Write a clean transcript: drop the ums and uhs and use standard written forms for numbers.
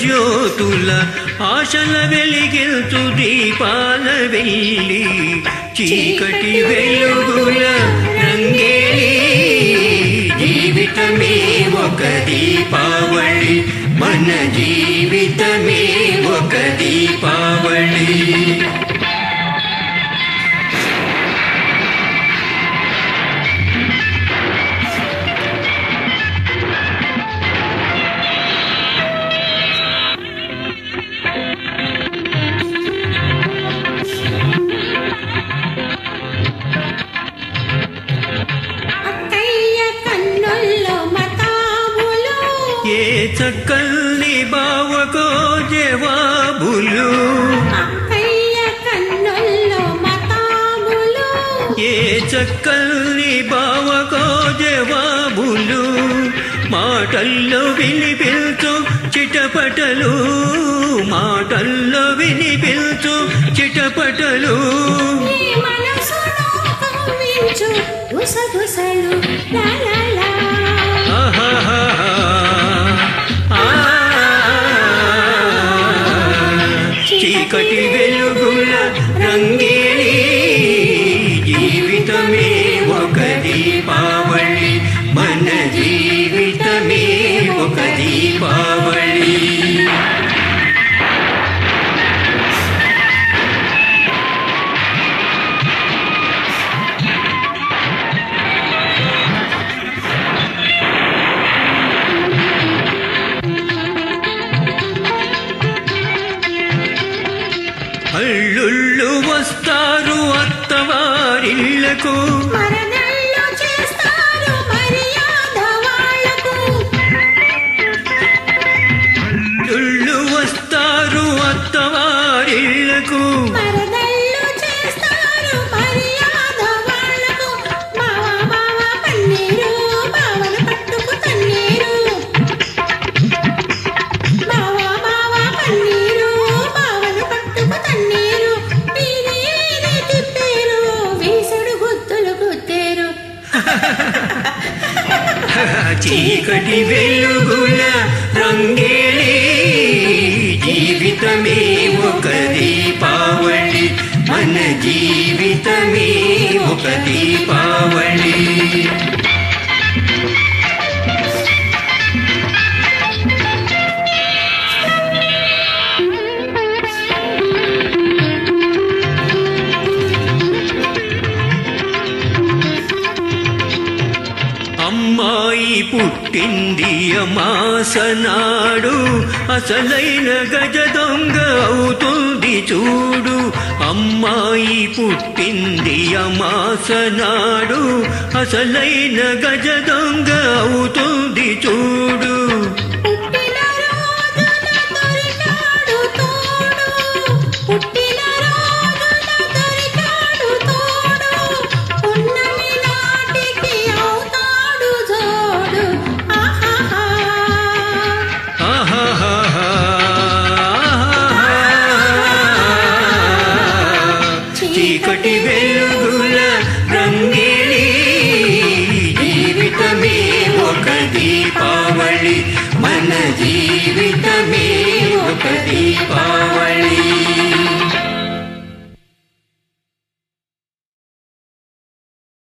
జ్యోతుల ఆశల వెలిగించు దీపాల వెళ్ళి చీకటి వెలుగుల రంగేలి జీవితమే ఒక దీపావళి మన జీవితమే ఒక దీపావళి చక్కల్ని బావకో జవాబులు ఏ చక్కల్ని బావకో జవాబులు మాటల్లో వినిపించు చిటపటలు మాటల్లో వినిపించు చిటపటలు చీకటి వెలుగుల రంగేలి జీవితమే ఒక దీపావళి మన జీవితమే ఒక దీపావళి అల్లుళ్ళు వస్తారు అత్తవారిళ్లకు అల్లుళ్ళు వస్తారు అత్తవారిళ్లకు చీకటి వెలుగుల రంగేలి జీవితమే ఒక దీపావళి మన జీవితమే ఒక దీపావళి అమ్మాయి పుట్టింది అమాసనాడు అసలైన గజ దొంగ అవుతుంది చూడు అమ్మాయి పుట్టింది అమాసనాడు అసలైన గజ దొంగ అవుతుంది చూడు చీకటి వెలుగుల రంగేలి జీవితమే ఒక దీపావళి మన జీవితమే ఒక దీపావళి